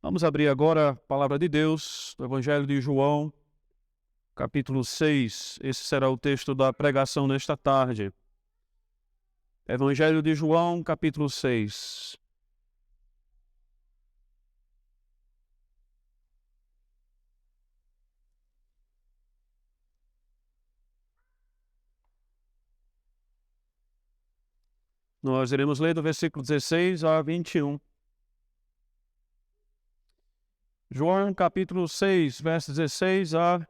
Vamos abrir agora a palavra de Deus, do Evangelho de João, capítulo 6. Esse será o texto da pregação nesta tarde. Evangelho de João, capítulo 6. Nós iremos ler do versículo 16 a 21. João, capítulo 6, versos 16 a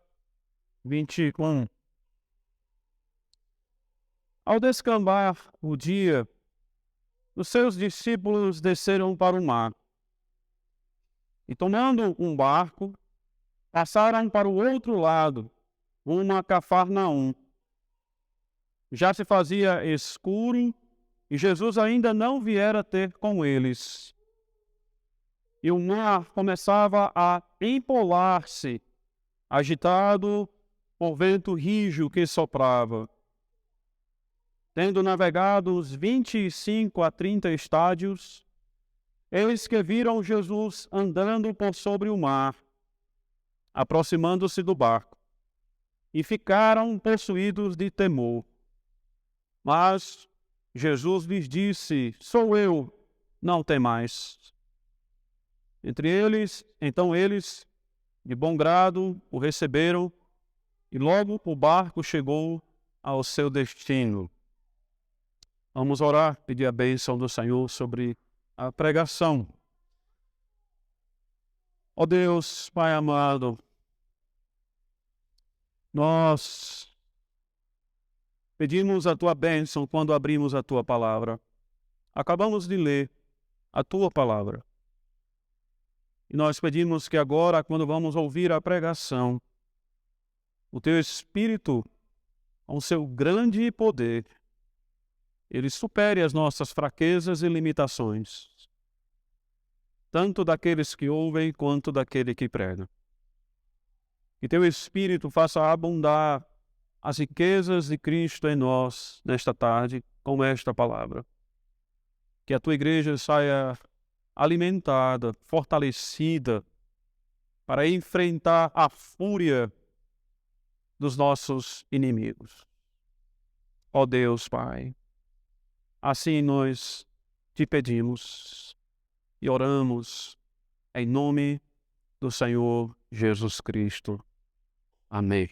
21. Ao descambar o dia, os seus discípulos desceram para o mar e, tomando um barco, passaram para o outro lado, rumo a Cafarnaum. Já se fazia escuro e Jesus ainda não viera ter com eles. E o mar começava a empolar-se, agitado por vento rijo que soprava. Tendo navegado uns 25 a 30 estádios, eles que viram Jesus andando por sobre o mar, aproximando-se do barco, e ficaram possuídos de temor. Mas Jesus lhes disse: "Sou eu, não temais." Então eles, de bom grado, o receberam, e logo o barco chegou ao seu destino. Vamos orar, pedir a bênção do Senhor sobre a pregação. Ó Deus, Pai amado, nós pedimos a Tua bênção quando abrimos a Tua palavra. Acabamos de ler a Tua palavra. E nós pedimos que agora, quando vamos ouvir a pregação, o Teu Espírito, com seu grande poder, ele supere as nossas fraquezas e limitações, tanto daqueles que ouvem quanto daquele que prega. Que Teu Espírito faça abundar as riquezas de Cristo em nós nesta tarde com esta palavra. Que a Tua igreja saia alimentada, fortalecida, para enfrentar a fúria dos nossos inimigos. Ó Deus, Pai, assim nós te pedimos e oramos em nome do Senhor Jesus Cristo. Amém.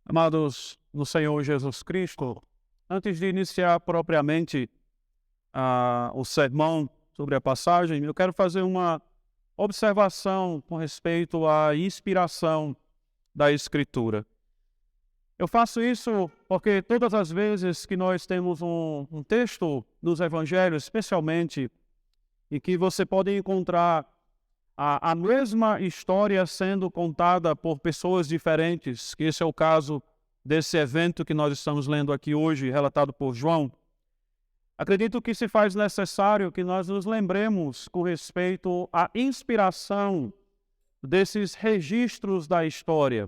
Amados no Senhor Jesus Cristo, antes de iniciar propriamente o sermão sobre a passagem, eu quero fazer uma observação com respeito à inspiração da Escritura. Eu faço isso porque todas as vezes que nós temos um texto nos Evangelhos, especialmente, em que você pode encontrar a mesma história sendo contada por pessoas diferentes, que esse é o caso desse evento que nós estamos lendo aqui hoje, relatado por João, acredito que se faz necessário que nós nos lembremos com respeito à inspiração desses registros da história.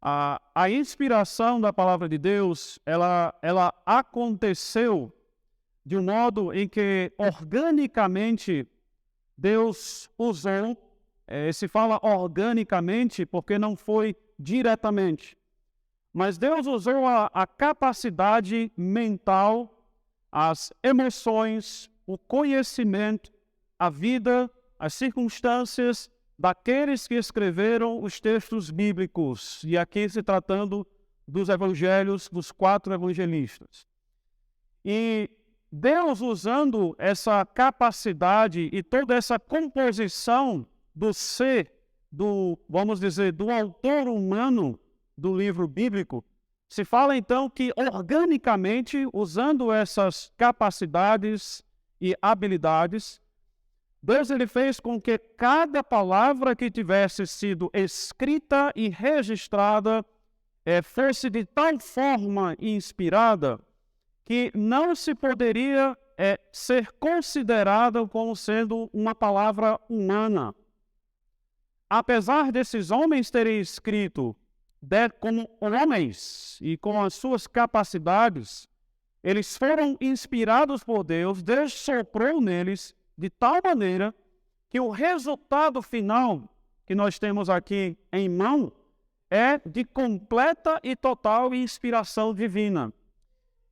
A inspiração da palavra de Deus, ela aconteceu de um modo em que organicamente Deus usou, se fala organicamente porque não foi diretamente, mas Deus usou a capacidade mental, as emoções, o conhecimento, a vida, as circunstâncias daqueles que escreveram os textos bíblicos, e aqui se tratando dos evangelhos, dos 4 evangelistas. E Deus, usando essa capacidade e toda essa composição do ser, vamos dizer, do autor humano do livro bíblico, se fala então que organicamente, usando essas capacidades e habilidades, Deus ele fez com que cada palavra que tivesse sido escrita e registrada fosse de tal forma inspirada que não se poderia ser considerada como sendo uma palavra humana. Apesar desses homens terem escrito como homens e com as suas capacidades, eles foram inspirados por Deus, Deus soprou neles de tal maneira que o resultado final que nós temos aqui em mão é de completa e total inspiração divina.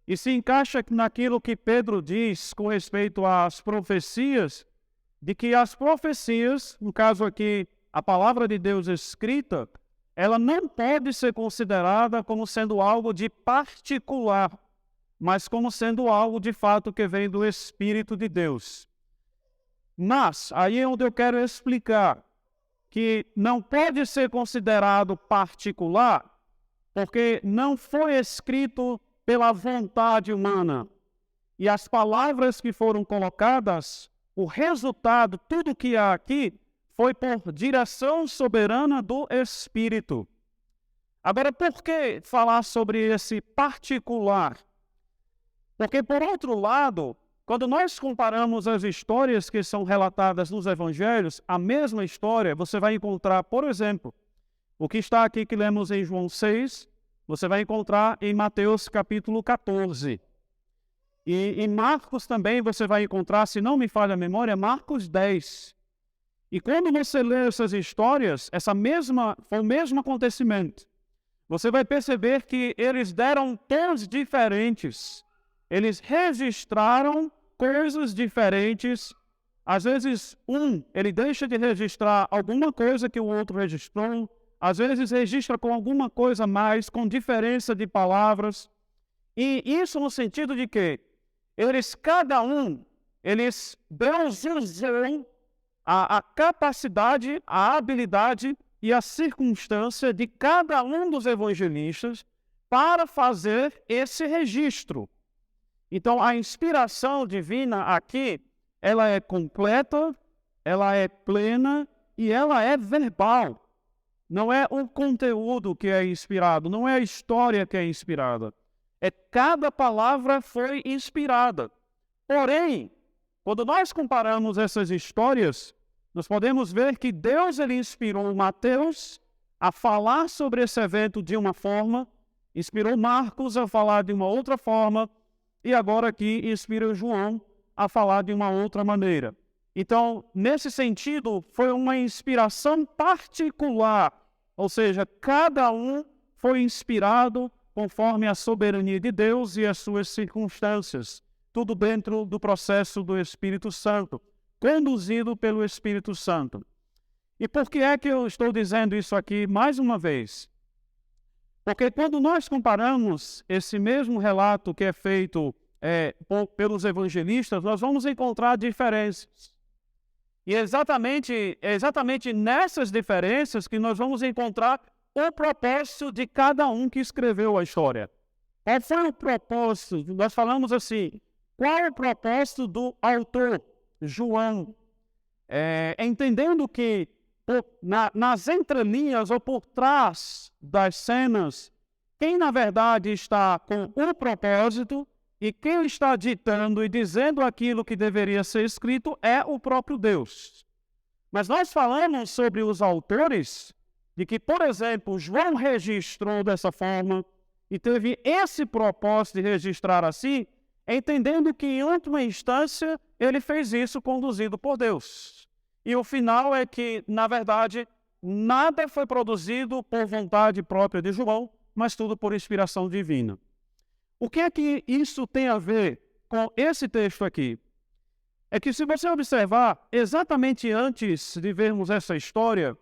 E se encaixa naquilo que Pedro diz com respeito às profecias, de que as profecias, no caso aqui, a palavra de Deus escrita, ela não pode ser considerada como sendo algo de particular, mas como sendo algo de fato que vem do Espírito de Deus. Mas, aí é onde eu quero explicar que não pode ser considerado particular, porque não foi escrito pela vontade humana. E as palavras que foram colocadas, o resultado, tudo que há aqui, foi por direção soberana do Espírito. Agora, por que falar sobre esse particular? Porque, por outro lado, quando nós comparamos as histórias que são relatadas nos evangelhos, a mesma história, você vai encontrar, por exemplo, o que está aqui que lemos em João 6, você vai encontrar em Mateus capítulo 14. E em Marcos também você vai encontrar, se não me falha a memória, Marcos 10. E quando você lê essas histórias, foi o mesmo acontecimento. Você vai perceber que eles deram tons diferentes. Eles registraram coisas diferentes. Às vezes, ele deixa de registrar alguma coisa que o outro registrou. Às vezes, registra com alguma coisa a mais, com diferença de palavras. E isso no sentido de que Deus usou a capacidade, a habilidade e a circunstância de cada um dos evangelistas para fazer esse registro. Então, a inspiração divina aqui, ela é completa, ela é plena e ela é verbal. Não é o conteúdo que é inspirado, não é a história que é inspirada. Cada palavra foi inspirada. Porém, quando nós comparamos essas histórias, nós podemos ver que Deus ele inspirou Mateus a falar sobre esse evento de uma forma, inspirou Marcos a falar de uma outra forma, e agora aqui inspira João a falar de uma outra maneira. Então, nesse sentido, foi uma inspiração particular, ou seja, cada um foi inspirado conforme a soberania de Deus e as suas circunstâncias, tudo dentro do processo do Espírito Santo, conduzido pelo Espírito Santo. E por que é que eu estou dizendo isso aqui mais uma vez? Porque quando nós comparamos esse mesmo relato que é feito pelos evangelistas, nós vamos encontrar diferenças. E é exatamente nessas diferenças que nós vamos encontrar o propósito de cada um que escreveu a história. Qual foi o propósito? Nós falamos assim, qual é o propósito do autor, João? Entendendo que nas entrelinhas ou por trás das cenas, quem na verdade está com o propósito e quem está ditando e dizendo aquilo que deveria ser escrito é o próprio Deus. Mas nós falamos sobre os autores, de que, por exemplo, João registrou dessa forma e teve esse propósito de registrar assim, entendendo que, em última instância, ele fez isso conduzido por Deus. E o final é que, na verdade, nada foi produzido por vontade própria de João, mas tudo por inspiração divina. O que é que isso tem a ver com esse texto aqui? É que, se você observar, exatamente antes de vermos essa história,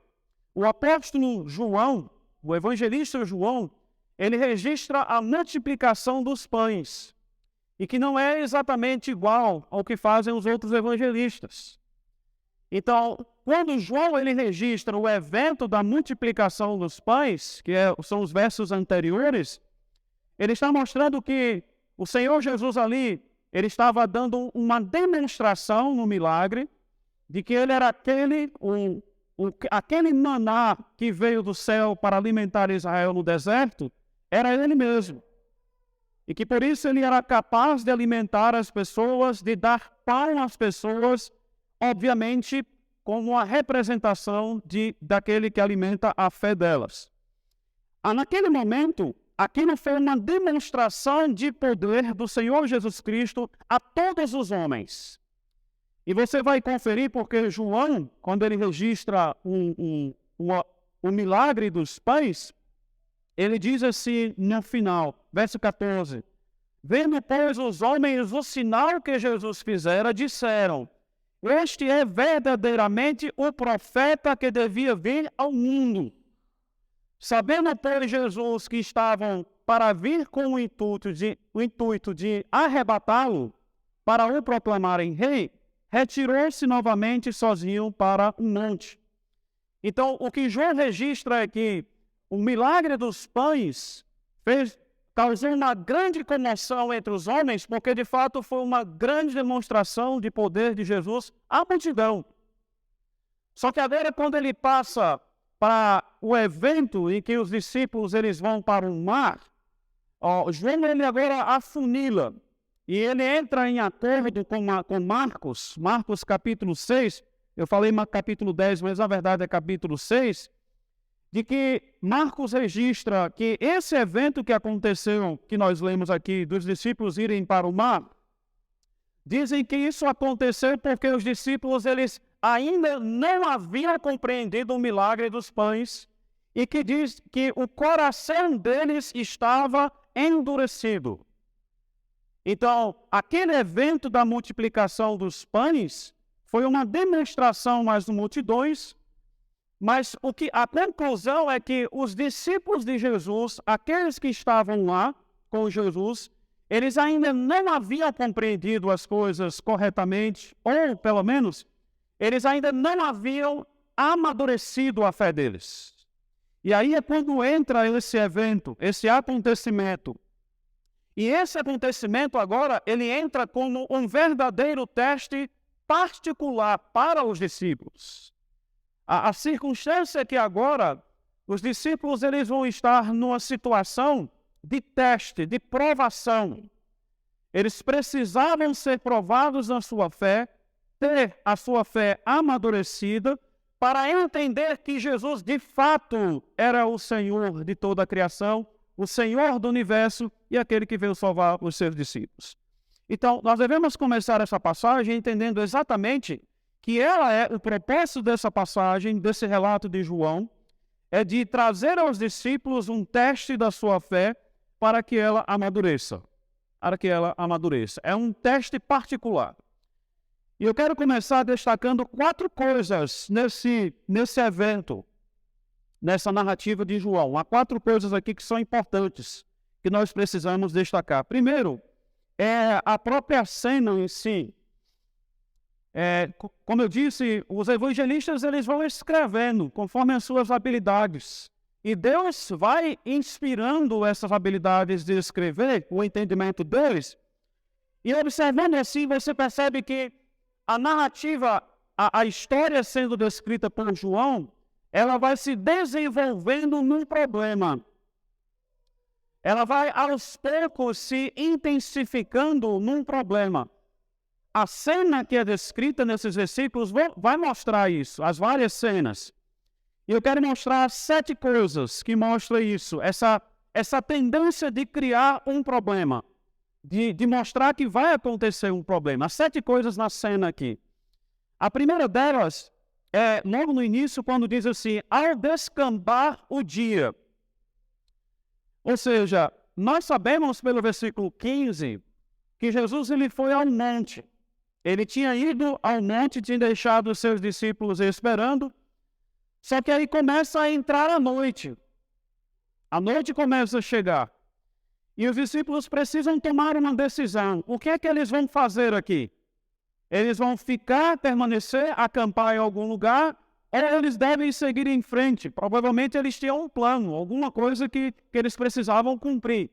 o apóstolo João, o evangelista João, ele registra a multiplicação dos pães, e que não é exatamente igual ao que fazem os outros evangelistas. Então, quando João ele registra o evento da multiplicação dos pães, que são os versos anteriores, ele está mostrando que o Senhor Jesus ali, ele estava dando uma demonstração no milagre de que ele era aquele maná que veio do céu para alimentar Israel no deserto, era ele mesmo. E que por isso ele era capaz de alimentar as pessoas, de dar pão às pessoas, obviamente como uma representação daquele que alimenta a fé delas. Naquele momento, aquilo foi uma demonstração de poder do Senhor Jesus Cristo a todos os homens. E você vai conferir porque João, quando ele registra o milagre dos pães, ele diz assim no final, verso 14: vendo, pois, os homens o sinal que Jesus fizera, disseram: este é verdadeiramente o profeta que devia vir ao mundo. Sabendo, pois, Jesus que estavam para vir com o intuito de arrebatá-lo, para o proclamarem rei, retirou-se novamente sozinho para um monte. Então, o que João registra é que o milagre dos pães causou uma grande comoção entre os homens, porque de fato foi uma grande demonstração de poder de Jesus à multidão. Só que agora, quando ele passa para o evento em que os discípulos eles vão para o mar, João ele agora afunila e ele entra em acordo com Marcos capítulo 6, eu falei capítulo 10, mas na verdade é capítulo 6, de que Marcos registra que esse evento que aconteceu, que nós lemos aqui, dos discípulos irem para o mar, dizem que isso aconteceu porque os discípulos eles ainda não haviam compreendido o milagre dos pães e que diz que o coração deles estava endurecido. Então, aquele evento da multiplicação dos pães foi uma demonstração às multidões, mas a conclusão é que os discípulos de Jesus, aqueles que estavam lá com Jesus, eles ainda não haviam compreendido as coisas corretamente, ou pelo menos, eles ainda não haviam amadurecido a fé deles. E aí é quando entra esse evento, esse acontecimento. E esse acontecimento agora, ele entra como um verdadeiro teste particular para os discípulos. A circunstância é que agora os discípulos eles vão estar numa situação de teste, de provação. Eles precisavam ser provados na sua fé, ter a sua fé amadurecida, para entender que Jesus de fato era o Senhor de toda a criação, o Senhor do universo e aquele que veio salvar os seus discípulos. Então, nós devemos começar essa passagem entendendo exatamente que o propósito dessa passagem, desse relato de João, é de trazer aos discípulos um teste da sua fé para que ela amadureça. É um teste particular. E eu quero começar destacando 4 coisas nesse evento, nessa narrativa de João. Há 4 coisas aqui que são importantes, que nós precisamos destacar. Primeiro, é a própria cena em si. Como eu disse, os evangelistas eles vão escrevendo conforme as suas habilidades. E Deus vai inspirando essas habilidades de escrever, o entendimento deles. E observando assim, você percebe que a narrativa, a história sendo descrita por João, ela vai se desenvolvendo num problema. Ela vai aos poucos se intensificando num problema. A cena que é descrita nesses versículos vai mostrar isso, as várias cenas. E eu quero mostrar 7 coisas que mostram isso, essa tendência de criar um problema, de mostrar que vai acontecer um problema. Há 7 coisas na cena aqui. A primeira delas é logo no início, quando diz assim, ao descambar o dia. Ou seja, nós sabemos pelo versículo 15 que Jesus ele foi ao monte. Ele tinha ido ao monte, tinha deixado os seus discípulos esperando, só que aí começa a entrar a noite. A noite começa a chegar. E os discípulos precisam tomar uma decisão. O que é que eles vão fazer aqui? Eles vão permanecer, acampar em algum lugar, ou eles devem seguir em frente? Provavelmente eles tinham um plano, alguma coisa que eles precisavam cumprir.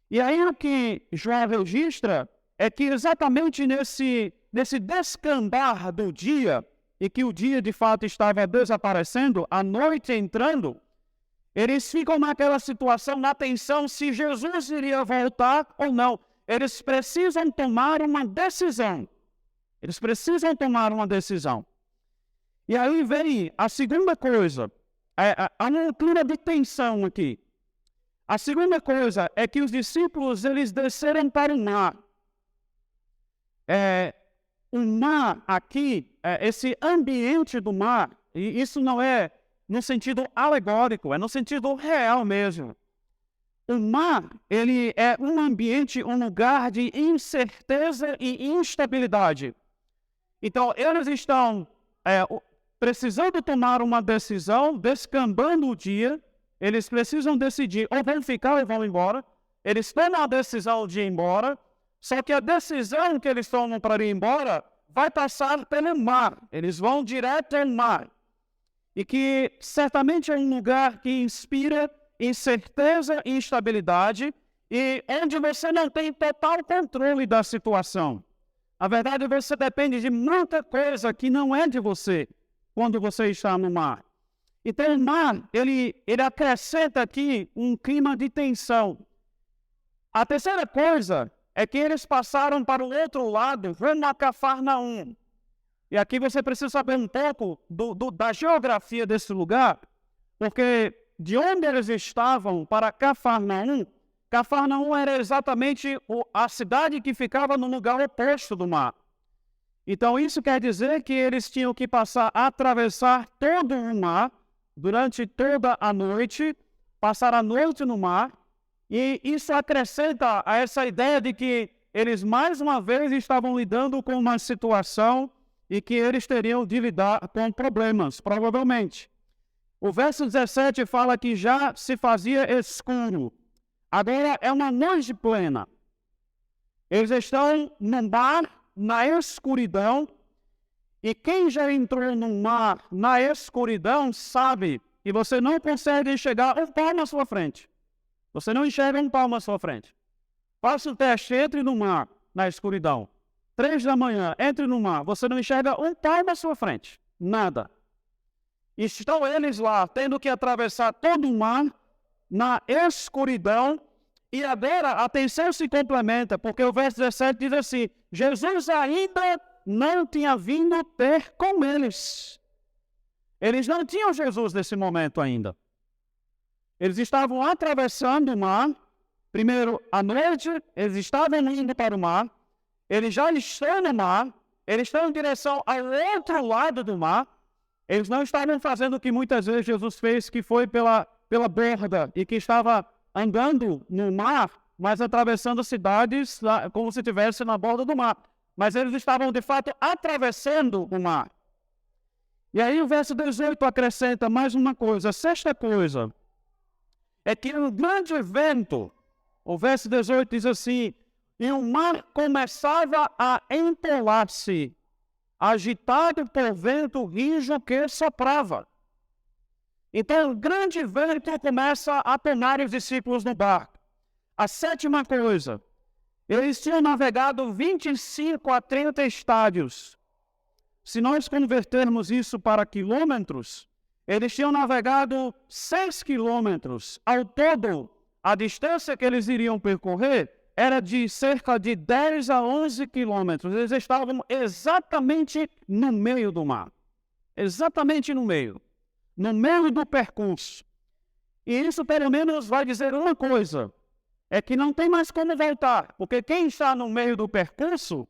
E aí o que João registra é que exatamente nesse descambar do dia, e que o dia de fato estava desaparecendo, a noite entrando, eles ficam naquela situação, na tensão, se Jesus iria voltar ou não. Eles precisam tomar uma decisão. E aí vem a segunda coisa, a altura de tensão aqui. A segunda coisa é que os discípulos, eles desceram para o mar. o mar aqui, esse ambiente do mar, e isso não é no sentido alegórico, é no sentido real mesmo. O mar, ele é um ambiente, um lugar de incerteza e instabilidade. Então, eles estão precisando tomar uma decisão, descambando o dia, eles precisam decidir ou vão ficar ou vão embora. Eles tomam a decisão de ir embora, só que a decisão que eles tomam para ir embora vai passar pelo mar. Eles vão direto ao mar. E que certamente é um lugar que inspira incerteza e instabilidade e onde você não tem total controle da situação. Na verdade, você depende de muita coisa que não é de você quando você está no mar. Então, o mar, ele acrescenta aqui um clima de tensão. A terceira coisa é que eles passaram para o outro lado, rumo a Cafarnaum. E aqui você precisa saber um pouco da geografia desse lugar, porque de onde eles estavam para Cafarnaum, Cafarnaum era exatamente a cidade que ficava no lugar oposto do mar. Então isso quer dizer que eles tinham que atravessar todo o mar durante toda a noite, passar a noite no mar, e isso acrescenta a essa ideia de que eles mais uma vez estavam lidando com uma situação e que eles teriam de lidar com problemas, provavelmente. O verso 17 fala que já se fazia escuro. Agora é uma noite plena. Eles estão no mar, na escuridão, e quem já entrou no mar, na escuridão, sabe que você não consegue enxergar um palmo à sua frente. Você não enxerga um palmo à sua frente. Faça o teste, entre no mar, na escuridão. 3 da manhã, entre no mar, você não enxerga um palmo à sua frente. Nada. Estão eles lá, tendo que atravessar todo o mar, na escuridão, e agora a tensão se complementa, porque o verso 17 diz assim, Jesus ainda não tinha vindo ter com eles. Eles não tinham Jesus nesse momento ainda. Eles estavam atravessando o mar, primeiro à noite, eles estavam indo para o mar, eles já estão no mar, eles estão em direção ao outro lado do mar, eles não estavam fazendo o que muitas vezes Jesus fez, que foi pela borda, e que estava andando no mar, mas atravessando cidades como se estivesse na borda do mar. Mas eles estavam, de fato, atravessando o mar. E aí o verso 18 acrescenta mais uma coisa. A sexta coisa é que um grande vento, o verso 18 diz assim, e o mar começava a empolar-se, agitado por vento rijo que soprava. Então, o grande vento começa a tomar os discípulos no barco. A sétima coisa, eles tinham navegado 25 a 30 estádios. Se nós convertermos isso para quilômetros, eles tinham navegado 6 quilômetros. Ao todo, a distância que eles iriam percorrer era de cerca de 10 a 11 quilômetros. Eles estavam exatamente no meio do mar. Exatamente no meio do percurso. E isso pelo menos vai dizer uma coisa, é que não tem mais como voltar, porque quem está no meio do percurso,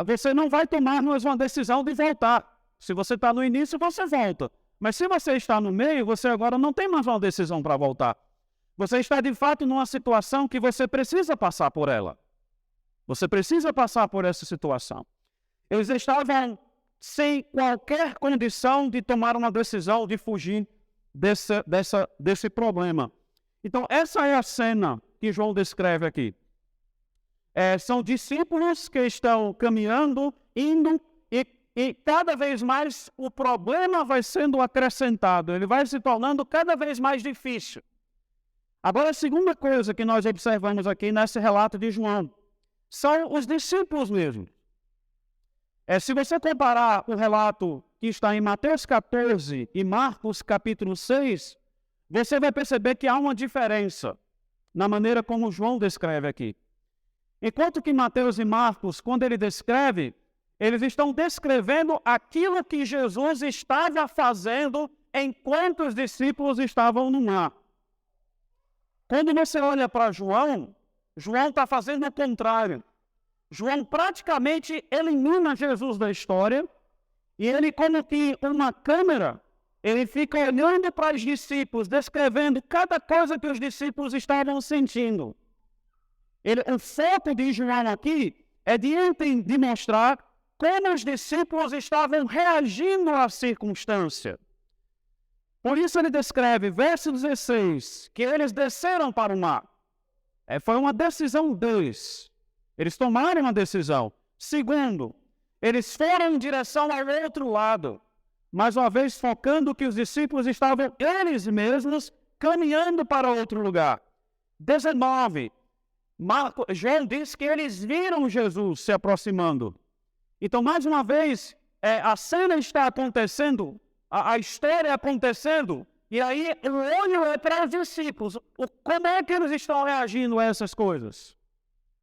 você não vai tomar mais uma decisão de voltar. Se você está no início, você volta. Mas se você está no meio, você agora não tem mais uma decisão para voltar. Você está de fato numa situação que você precisa passar por ela. Você precisa passar por essa situação. Eles estavam sem qualquer condição de tomar uma decisão de fugir desse problema. Então, essa é a cena que João descreve aqui. São discípulos que estão caminhando, indo, e cada vez mais o problema vai sendo acrescentado. Ele vai se tornando cada vez mais difícil. Agora, a segunda coisa que nós observamos aqui nesse relato de João são os discípulos mesmo. Se você comparar o relato que está em Mateus 14 e Marcos capítulo 6, você vai perceber que há uma diferença na maneira como João descreve aqui. Enquanto que Mateus e Marcos, quando ele descreve, eles estão descrevendo aquilo que Jesus estava fazendo enquanto os discípulos estavam no mar. Quando você olha para João, João está fazendo o contrário. João praticamente elimina Jesus da história e ele, como que uma câmera, ele fica olhando para os discípulos, descrevendo cada coisa que os discípulos estavam sentindo. O foco de João aqui é de mostrar como os discípulos estavam reagindo à circunstância. Por isso ele descreve, verso 16, que eles desceram para o mar. Foi uma decisão deles. Eles tomaram uma decisão. Segundo, eles foram em direção ao outro lado. Mais uma vez, focando que os discípulos estavam eles mesmos caminhando para outro lugar. 19. João diz que eles viram Jesus se aproximando. Então, mais uma vez, a cena está acontecendo, a história acontecendo, e aí o olho é para os discípulos. Como é que eles estão reagindo a essas coisas?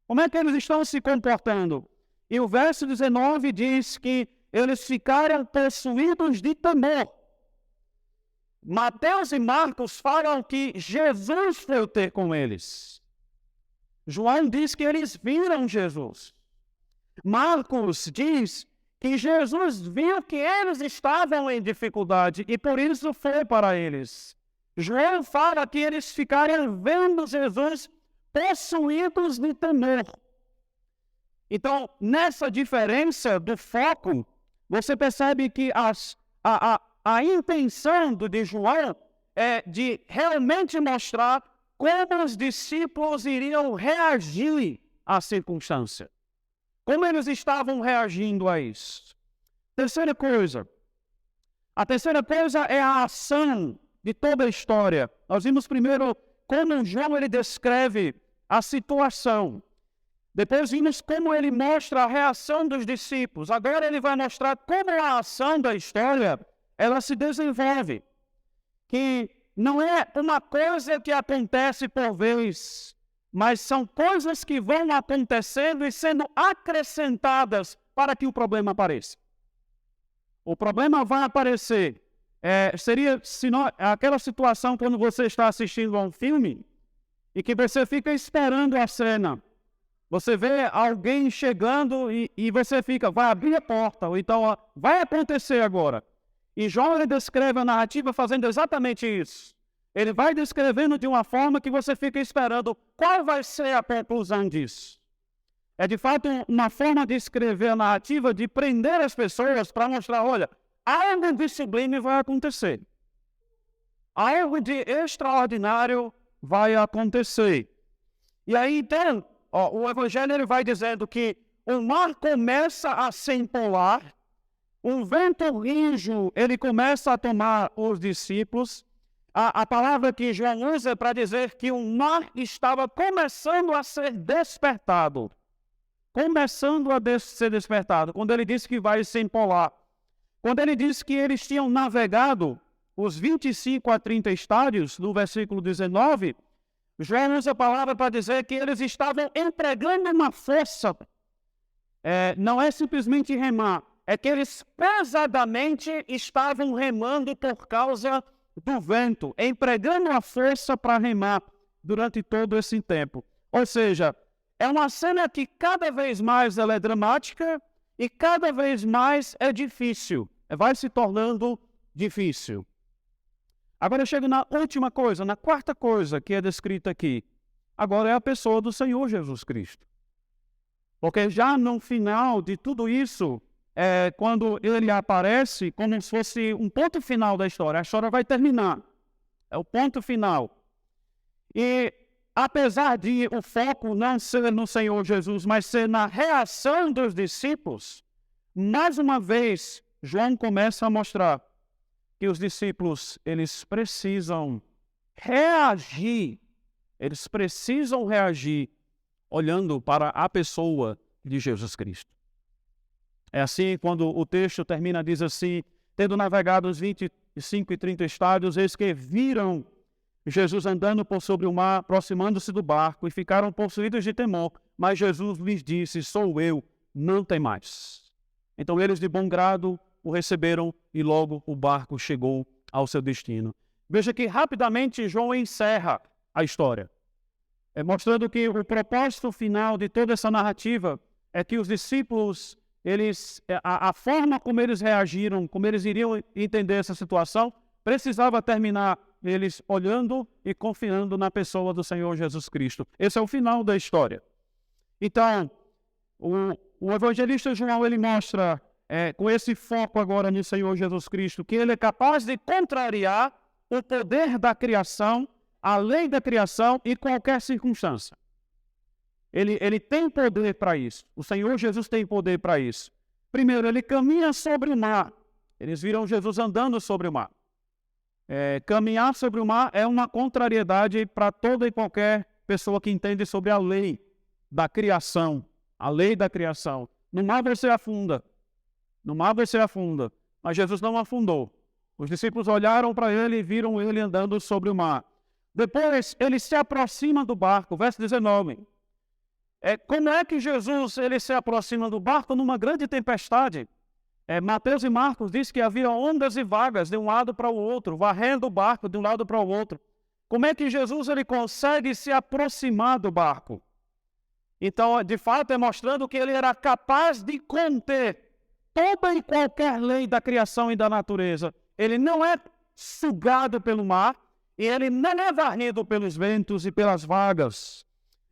Como é que eles estão se comportando? E o verso 19 diz que eles ficaram possuídos de temor. Mateus e Marcos falam que Jesus foi ter com eles. João diz que eles viram Jesus. Marcos diz que Jesus viu que eles estavam em dificuldade e por isso foi para eles. João fala que eles ficaram vendo Jesus possuídos de temor. Então, nessa diferença do foco, você percebe que a intenção de João é de realmente mostrar como os discípulos iriam reagir à circunstância. Como eles estavam reagindo a isso? Terceira coisa. A terceira coisa é a ação de toda a história. Nós vimos primeiro como João ele descreve a situação. Depois vimos como ele mostra a reação dos discípulos. Agora ele vai mostrar como a ação da história ela se desenvolve. Que não é uma coisa que acontece por vez, mas são coisas que vão acontecendo e sendo acrescentadas para que o problema apareça. O problema vai aparecer. Seria aquela situação quando você está assistindo a um filme e que você fica esperando a cena. Você vê alguém chegando e você fica, vai abrir a porta, ou então vai acontecer agora. E João ele descreve a narrativa fazendo exatamente isso. Ele vai descrevendo de uma forma que você fica esperando qual vai ser a conclusão disso. É de fato uma forma de escrever a narrativa, de prender as pessoas para mostrar, olha, algo de sublime vai acontecer. Algo de extraordinário vai acontecer. E aí então, o Evangelho ele vai dizendo que o mar começa a se empolar, um vento rijo ele começa a tomar os discípulos. A palavra que João usa para dizer que o mar estava começando a ser despertado. Começando a ser despertado. Quando ele disse que vai se empolar. Quando ele disse que eles tinham navegado os 25 a 30 estádios, no versículo 19, João usa a palavra para dizer que eles estavam empregando uma força. Não é simplesmente remar. É que eles pesadamente estavam remando por causa do vento, empregando a força para remar durante todo esse tempo. Ou seja, é uma cena que cada vez mais ela é dramática e cada vez mais é difícil. Vai se tornando difícil. Agora eu chego na última coisa, na quarta coisa que é descrita aqui. Agora é a pessoa do Senhor Jesus Cristo. Porque já no final de tudo isso, quando ele aparece como se fosse um ponto final da história. A história vai terminar. É o ponto final. E apesar de o foco não ser no Senhor Jesus, mas ser na reação dos discípulos, mais uma vez, João começa a mostrar que os discípulos, eles precisam reagir. Eles precisam reagir olhando para a pessoa de Jesus Cristo. É assim, quando o texto termina, diz assim, tendo navegado os 25 e 30 estádios, eis que viram Jesus andando por sobre o mar, aproximando-se do barco, e ficaram possuídos de temor. Mas Jesus lhes disse, sou eu, não temais. Então eles de bom grado o receberam e logo o barco chegou ao seu destino. Veja que rapidamente João encerra a história, mostrando que o propósito final de toda essa narrativa é que os discípulos, a forma como eles reagiram, como eles iriam entender essa situação, precisava terminar eles olhando e confiando na pessoa do Senhor Jesus Cristo. Esse é o final da história. Então, o evangelista João, ele mostra, com esse foco agora no Senhor Jesus Cristo, que ele é capaz de contrariar o poder da criação, a lei da criação em qualquer circunstância. Ele tem poder para isso. O Senhor Jesus tem poder para isso. Primeiro, ele caminha sobre o mar. Eles viram Jesus andando sobre o mar. Caminhar sobre o mar é uma contrariedade para toda e qualquer pessoa que entende sobre a lei da criação. A lei da criação. No mar você afunda. No mar você afunda. Mas Jesus não afundou. Os discípulos olharam para ele e viram ele andando sobre o mar. Depois, ele se aproxima do barco. Verso 19. Como é que Jesus ele se aproxima do barco numa grande tempestade? Mateus e Marcos diz que havia ondas e vagas de um lado para o outro, varrendo o barco de um lado para o outro. Como é que Jesus ele consegue se aproximar do barco? Então, de fato, mostrando que ele era capaz de conter toda e qualquer lei da criação e da natureza. Ele não é sugado pelo mar e ele não é varrido pelos ventos e pelas vagas.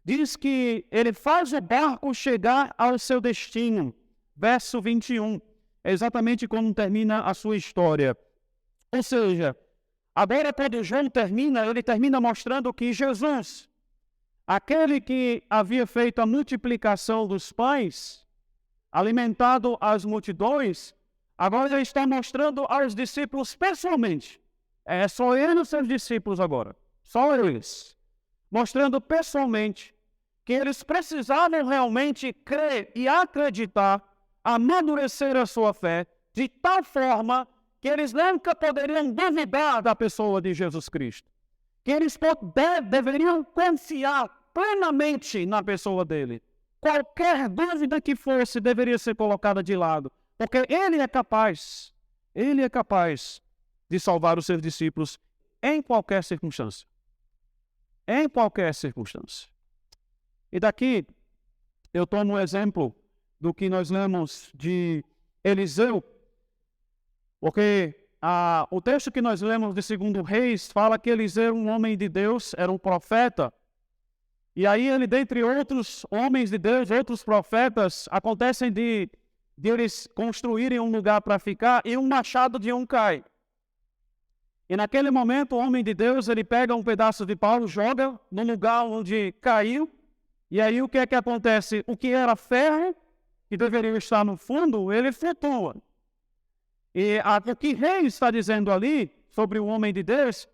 Diz que ele faz o barco chegar ao seu destino. Verso 21. É exatamente como termina a sua história. Ou seja, agora quando João termina, ele termina mostrando que Jesus, aquele que havia feito a multiplicação dos pães, alimentado as multidões, agora ele está mostrando aos discípulos pessoalmente. É só ele e os seus discípulos agora. Só eles. Mostrando pessoalmente que eles precisavam realmente crer e acreditar, amadurecer a sua fé, de tal forma que eles nunca poderiam duvidar da pessoa de Jesus Cristo. Que eles deveriam confiar plenamente na pessoa dele. Qualquer dúvida que fosse deveria ser colocada de lado, porque ele é capaz de salvar os seus discípulos em qualquer circunstância. Em qualquer circunstância. E daqui eu tomo um exemplo do que nós lemos de Eliseu, porque o texto que nós lemos de 2 Reis fala que Eliseu era um homem de Deus, era um profeta. E aí ele, dentre outros homens de Deus, outros profetas, acontecem de eles construírem um lugar para ficar e um machado de um cai. E naquele momento o homem de Deus, ele pega um pedaço de pau, joga no lugar onde caiu. E aí o que é que acontece? O que era ferro, que deveria estar no fundo, ele flutua. E o que Reis está dizendo ali, sobre o homem de Deus,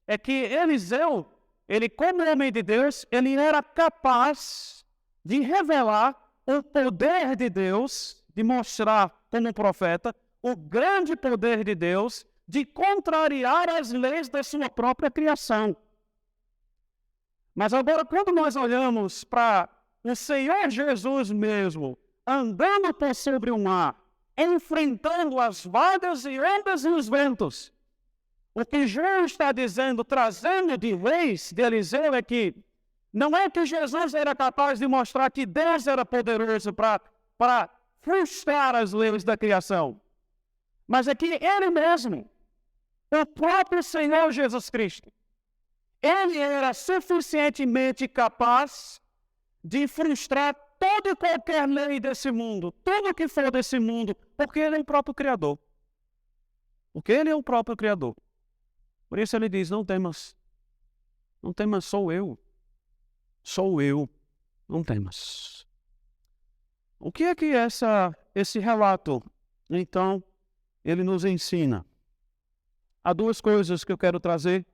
é que Eliseu, ele como homem de Deus, ele era capaz de revelar o poder de Deus, de mostrar como profeta, o grande poder de Deus, de contrariar as leis da sua própria criação. Mas agora, quando nós olhamos para o Senhor Jesus mesmo, andando por sobre o mar, enfrentando as vagas e ondas e os ventos, o que João está dizendo, trazendo de vez de Eliseu, é que não é que Jesus era capaz de mostrar que Deus era poderoso para frustrar as leis da criação, mas é que ele mesmo, o próprio Senhor Jesus Cristo, ele era suficientemente capaz de frustrar toda e qualquer lei desse mundo, tudo que for desse mundo, porque ele é o próprio Criador. Porque ele é o próprio Criador. Por isso ele diz, não temas. Não temas, sou eu. Sou eu. Não temas. O que é que esse relato, então, ele nos ensina? Há duas coisas que eu quero trazer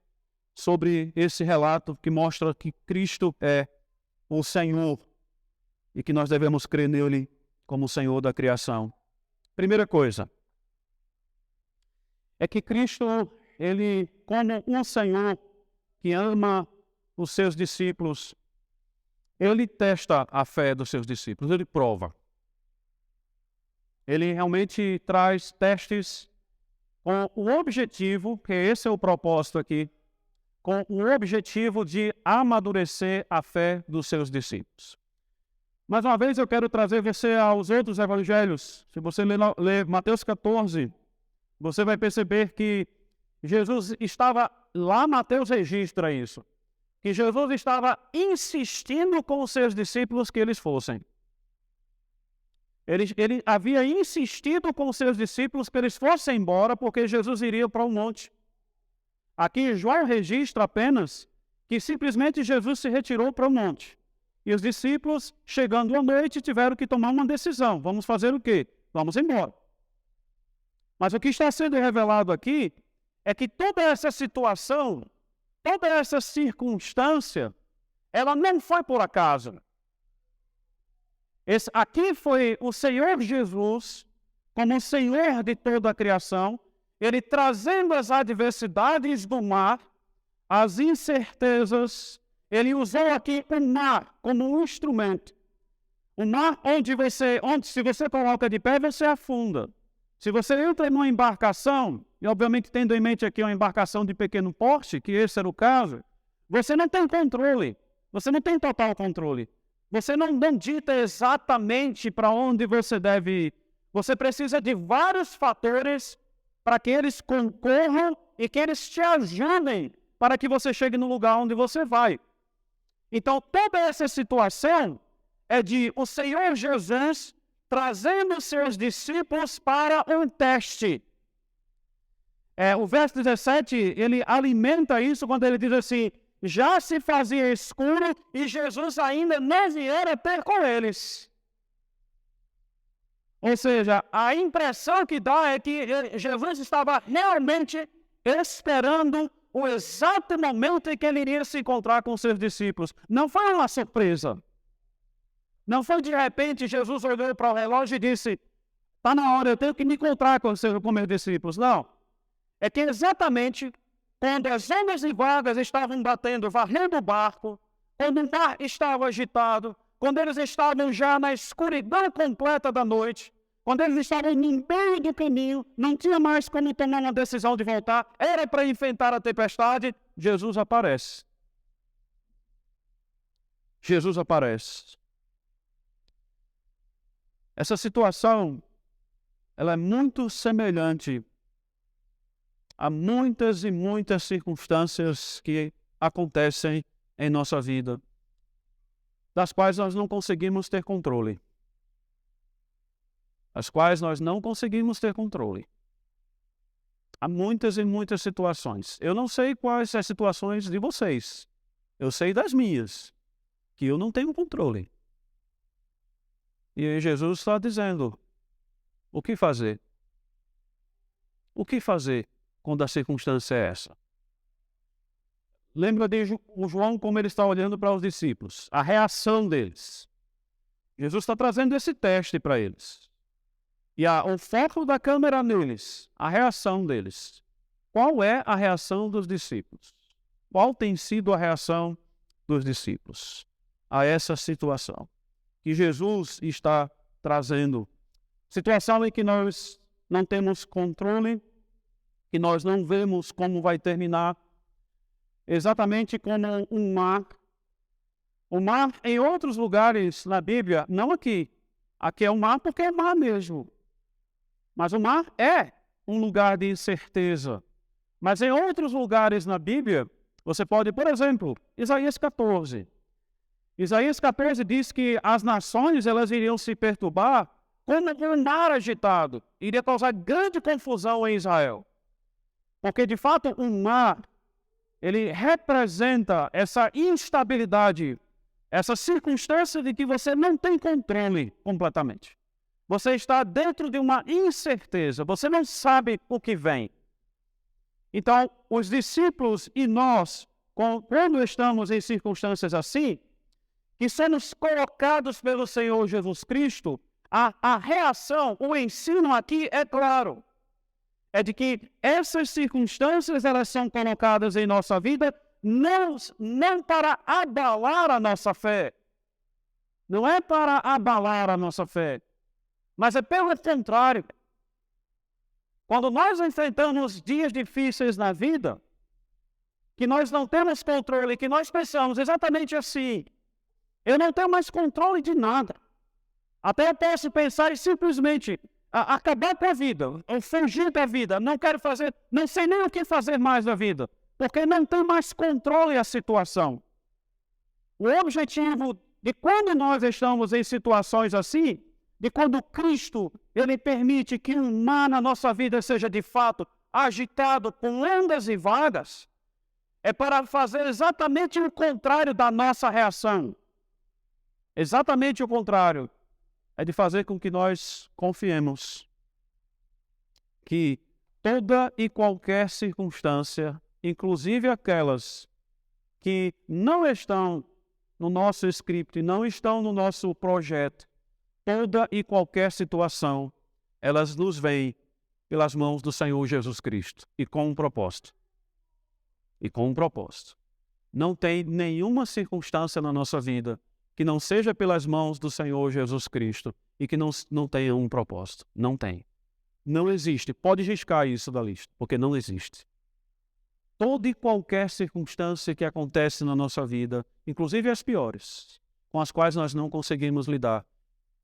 sobre esse relato que mostra que Cristo é o Senhor e que nós devemos crer nele como o Senhor da criação. Primeira coisa é que Cristo, ele, como um Senhor que ama os seus discípulos, ele testa a fé dos seus discípulos, ele prova. Ele realmente traz testes com o objetivo, que esse é o propósito aqui, com o objetivo de amadurecer a fé dos seus discípulos. Mais uma vez eu quero trazer você aos outros evangelhos. Se você ler Mateus 14, você vai perceber que Jesus estava, lá Mateus registra isso, que Jesus estava insistindo com os seus discípulos que eles fossem. Ele havia insistido com os seus discípulos que eles fossem embora porque Jesus iria para o monte. Aqui João registra apenas que simplesmente Jesus se retirou para o monte. E os discípulos, chegando à noite, tiveram que tomar uma decisão. Vamos fazer o quê? Vamos embora. Mas o que está sendo revelado aqui é que toda essa situação, toda essa circunstância, ela não foi por acaso. Aqui foi o Senhor Jesus, como o Senhor de toda a criação, ele trazendo as adversidades do mar, as incertezas. Ele usou aqui o mar como um instrumento. O mar onde se você coloca de pé, você afunda. Se você entra em uma embarcação, e obviamente tendo em mente aqui uma embarcação de pequeno porte, que esse era o caso, você não tem controle. Você não tem total controle. Você não dita exatamente para onde você deve ir. Você precisa de vários fatores para que eles concorram e que eles te ajudem para que você chegue no lugar onde você vai. Então, toda essa situação é de o Senhor Jesus trazendo seus discípulos para um teste. O verso 17, ele alimenta isso quando ele diz assim, já se fazia escuro e Jesus ainda não viera ter com eles. Ou seja, a impressão que dá é que Jesus estava realmente esperando o exato momento em que ele iria se encontrar com seus discípulos. Não foi uma surpresa. Não foi de repente Jesus olhou para o relógio e disse, está na hora, eu tenho que me encontrar com meus discípulos. Não. É que exatamente quando as ondas e vagas estavam batendo, varrendo o barco, quando o mar estava agitado, quando eles estavam já na escuridão completa da noite, quando eles estavam no meio do caminho, não tinha mais como tomar uma decisão de voltar, era para enfrentar a tempestade, Jesus aparece. Jesus aparece. Essa situação, ela é muito semelhante a muitas e muitas circunstâncias que acontecem em nossa vida, das quais nós não conseguimos ter controle. As quais nós não conseguimos ter controle. Há muitas e muitas situações. Eu não sei quais são as situações de vocês. Eu sei das minhas, que eu não tenho controle. E aí Jesus está dizendo, o que fazer? O que fazer quando a circunstância é essa? Lembra de João como ele está olhando para os discípulos, a reação deles. Jesus está trazendo esse teste para eles. E o foco da câmera neles, a reação deles. Qual é a reação dos discípulos? Qual tem sido a reação dos discípulos a essa situação que Jesus está trazendo? Situação em que nós não temos controle, que nós não vemos como vai terminar, exatamente como um mar. O mar em outros lugares na Bíblia, não aqui. Aqui é um mar porque é mar mesmo. Mas o mar é um lugar de incerteza. Mas em outros lugares na Bíblia, você pode, por exemplo, Isaías 14. Isaías 14 diz que as nações elas iriam se perturbar como um mar agitado. Iria causar grande confusão em Israel. Porque, de fato, o mar, ele representa essa instabilidade, essa circunstância de que você não tem controle completamente. Você está dentro de uma incerteza, você não sabe o que vem. Então, os discípulos e nós, quando estamos em circunstâncias assim, que somos colocados pelo Senhor Jesus Cristo, a reação, o ensino aqui é claro. É de que essas circunstâncias elas são colocadas em nossa vida não para abalar a nossa fé. Não é para abalar a nossa fé. Mas é pelo contrário. Quando nós enfrentamos dias difíceis na vida, que nós não temos controle, que nós pensamos exatamente assim, Eu não tenho mais controle de nada. Até eu posso pensar em simplesmente acabar com a vida, ou fugir da vida. Não quero fazer, não sei nem o que fazer mais da vida, porque não tenho mais controle da situação. O objetivo de quando nós estamos em situações assim, de quando Cristo, Ele permite que um mar na nossa vida seja de fato agitado com ondas e vagas, é para fazer exatamente o contrário da nossa reação. Exatamente o contrário. É de fazer com que nós confiemos que toda e qualquer circunstância, inclusive aquelas que não estão no nosso script, não estão no nosso projeto, toda e qualquer situação, elas nos vêm pelas mãos do Senhor Jesus Cristo e com um propósito. E com um propósito. Não tem nenhuma circunstância na nossa vida que não seja pelas mãos do Senhor Jesus Cristo e que não tenha um propósito. Não tem. Não existe. Pode riscar isso da lista, porque não existe. Toda e qualquer circunstância que acontece na nossa vida, inclusive as piores, com as quais nós não conseguimos lidar,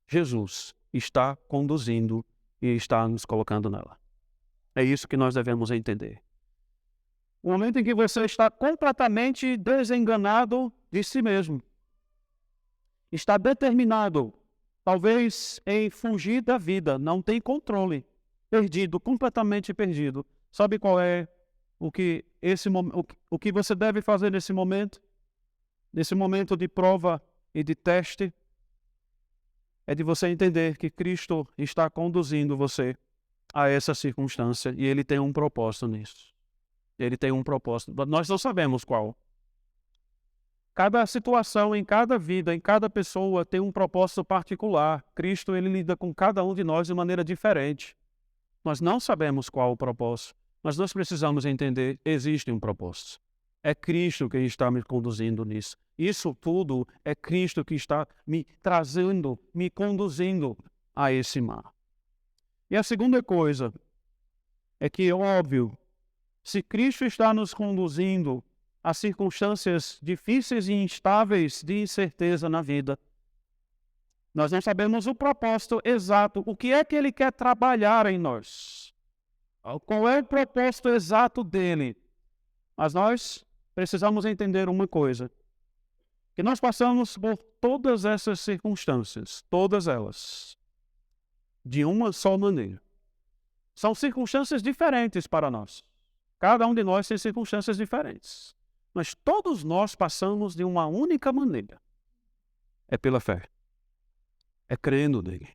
Jesus está conduzindo e está nos colocando nela. É isso que nós devemos entender. O momento em que você está completamente desenganado de si mesmo, está determinado, talvez, em fugir da vida, não tem controle, perdido, completamente perdido. Sabe qual é o que você deve fazer nesse momento? Nesse momento de prova e de teste? É de você entender que Cristo está conduzindo você a essa circunstância e Ele tem um propósito nisso. Ele tem um propósito. Nós não sabemos qual. Cada situação, em cada vida, em cada pessoa tem um propósito particular. Cristo, Ele lida com cada um de nós de maneira diferente. Nós não sabemos qual o propósito, mas nós precisamos entender, existe um propósito. É Cristo que está me conduzindo nisso. Isso tudo é Cristo que está me trazendo, me conduzindo a esse mar. E a segunda coisa é que, óbvio, se Cristo está nos conduzindo a circunstâncias difíceis e instáveis de incerteza na vida, nós não sabemos o propósito exato, o que é que Ele quer trabalhar em nós. Qual é o propósito exato dele? Mas nós precisamos entender uma coisa, que nós passamos por todas essas circunstâncias, todas elas, de uma só maneira. São circunstâncias diferentes para nós. Cada um de nós tem circunstâncias diferentes. Mas todos nós passamos de uma única maneira. É pela fé. É crendo nele.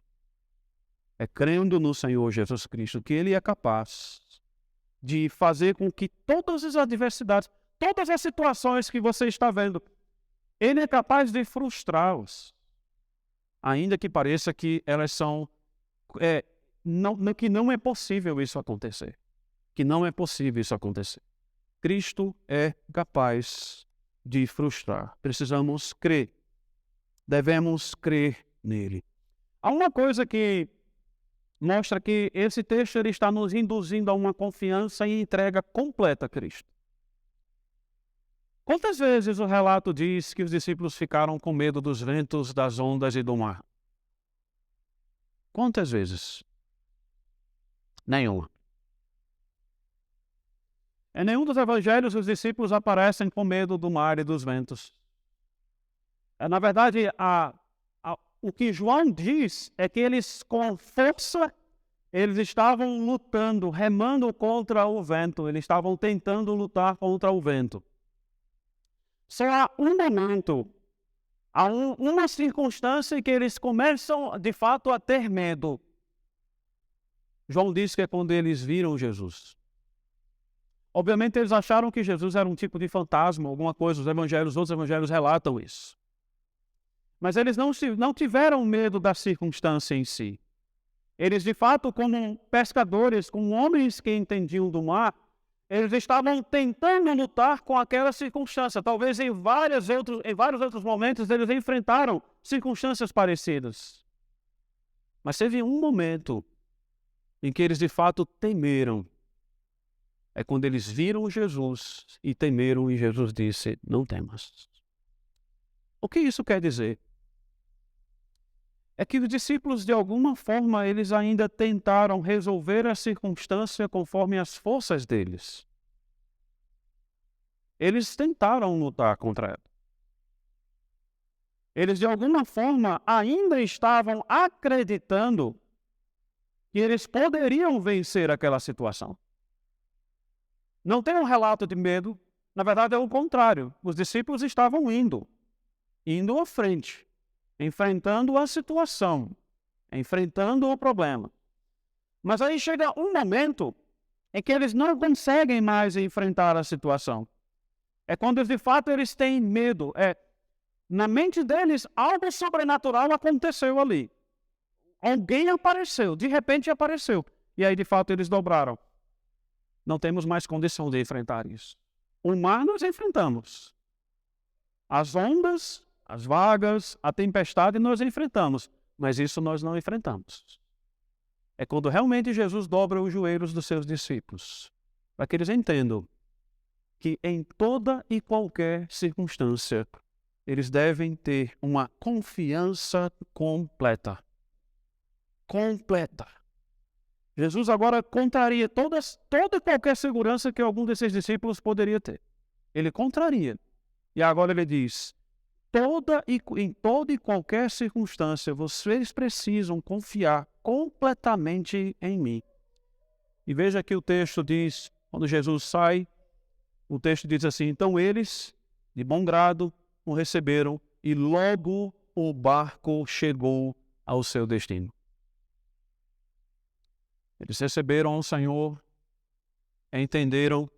É crendo no Senhor Jesus Cristo, que Ele é capaz de fazer com que todas as adversidades, todas as situações que você está vendo, Ele é capaz de frustrá-las. Ainda que pareça que elas são... que não é possível isso acontecer. Que não é possível isso acontecer. Cristo é capaz de frustrar. Precisamos crer. Devemos crer nele. Há uma coisa que mostra que esse texto ele está nos induzindo a uma confiança e entrega completa a Cristo. Quantas vezes o relato diz que os discípulos ficaram com medo dos ventos, das ondas e do mar? Quantas vezes? Nenhuma. Em nenhum dos evangelhos os discípulos aparecem com medo do mar e dos ventos. Na verdade, o que João diz é que eles, com força, eles estavam lutando, remando contra o vento. Eles estavam tentando lutar contra o vento. Só há um momento, há uma circunstância em que eles começam, de fato, a ter medo. João diz que é quando eles viram Jesus. Obviamente, eles acharam que Jesus era um tipo de fantasma, alguma coisa. Os outros evangelhos relatam isso. Mas eles não tiveram medo da circunstância em si. Eles, de fato, como pescadores, como homens que entendiam do mar, eles estavam tentando lutar com aquela circunstância. Talvez em vários outros momentos eles enfrentaram circunstâncias parecidas. Mas teve um momento em que eles, de fato, temeram. É quando eles viram Jesus e temeram, e Jesus disse: não temas. O que isso quer dizer? É que os discípulos, de alguma forma, eles ainda tentaram resolver a circunstância conforme as forças deles. Eles tentaram lutar contra ela. Eles, de alguma forma, ainda estavam acreditando que eles poderiam vencer aquela situação. Não tem um relato de medo, na verdade é o contrário. Os discípulos estavam indo à frente, enfrentando a situação, enfrentando o problema. Mas aí chega um momento em que eles não conseguem mais enfrentar a situação. É quando, de fato, eles têm medo. Na mente deles, algo sobrenatural aconteceu ali. Alguém apareceu, de repente apareceu. E aí, de fato, eles dobraram. Não temos mais condição de enfrentar isso. O mar nós enfrentamos. As ondas, as vagas, a tempestade nós enfrentamos. Mas isso nós não enfrentamos. É quando realmente Jesus dobra os joelhos dos seus discípulos. Para que eles entendam que em toda e qualquer circunstância, eles devem ter uma confiança completa. Completa. Jesus agora contraria toda e qualquer segurança que algum desses discípulos poderia ter. Ele contraria. E agora ele diz, em toda e qualquer circunstância, vocês precisam confiar completamente em mim. E veja que o texto diz, quando Jesus sai, o texto diz assim, então eles, de bom grado, o receberam e logo o barco chegou ao seu destino. Eles receberam o Senhor, entenderam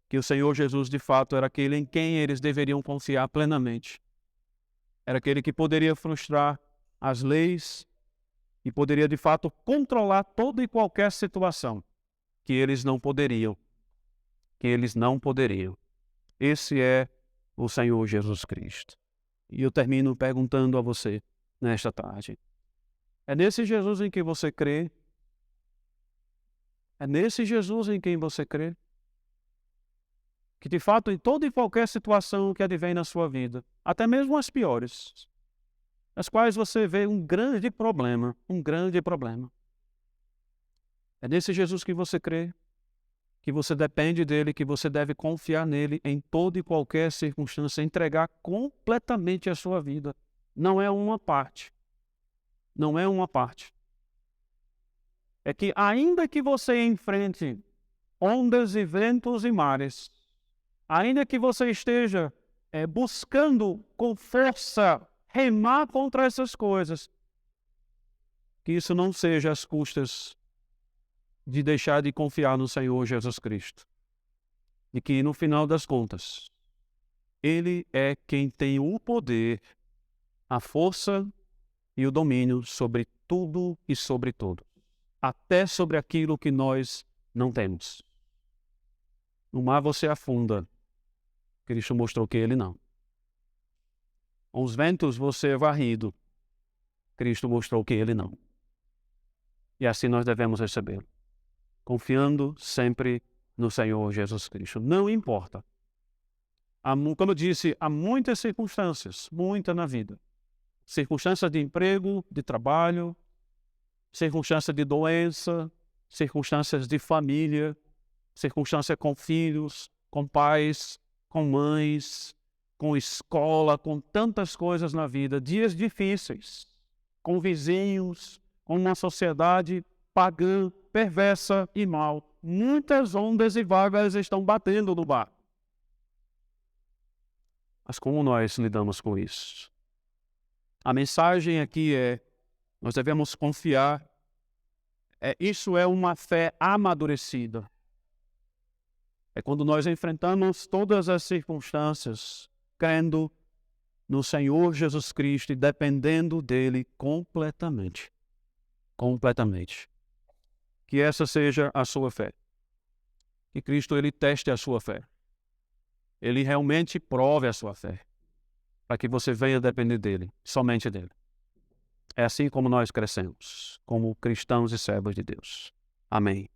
que o Senhor Jesus de fato era aquele em quem eles deveriam confiar plenamente. Era aquele que poderia frustrar as leis e poderia de fato controlar toda e qualquer situação que eles não poderiam. Esse é o Senhor Jesus Cristo. E eu termino perguntando a você nesta tarde. É nesse Jesus em que você crê? É nesse Jesus em quem você crê? Que de fato em toda e qualquer situação que advém na sua vida, até mesmo as piores, nas quais você vê um grande problema. É nesse Jesus que você crê? Que você depende dele, que você deve confiar nele em toda e qualquer circunstância, entregar completamente a sua vida. Não é uma parte. É que ainda que você enfrente ondas e ventos e mares, ainda que você esteja buscando com força remar contra essas coisas, que isso não seja às custas de deixar de confiar no Senhor Jesus Cristo. E que, no final das contas, Ele é quem tem o poder, a força e o domínio sobre tudo e sobre tudo. Até sobre aquilo que nós não temos. No mar você afunda. Cristo mostrou que Ele não. Aos ventos você é varrido. Cristo mostrou que Ele não. E assim nós devemos recebê-lo. Confiando sempre no Senhor Jesus Cristo. Não importa. Como eu disse, há muitas circunstâncias, muita na vida. Circunstâncias de emprego, de trabalho, circunstâncias de doença, circunstâncias de família, circunstâncias com filhos, com pais, com mães, com escola, com tantas coisas na vida, dias difíceis, com vizinhos, com uma sociedade pagã, perversa e mal. Muitas ondas e vagas estão batendo no barco. Mas como nós lidamos com isso? A mensagem aqui é, nós devemos confiar. Isso é uma fé amadurecida. É quando nós enfrentamos todas as circunstâncias, crendo no Senhor Jesus Cristo e dependendo dele completamente. Completamente. Que essa seja a sua fé. Que Cristo ele teste a sua fé. Ele realmente prove a sua fé. Para que você venha depender dele, somente dele. É assim como nós crescemos, como cristãos e servos de Deus. Amém.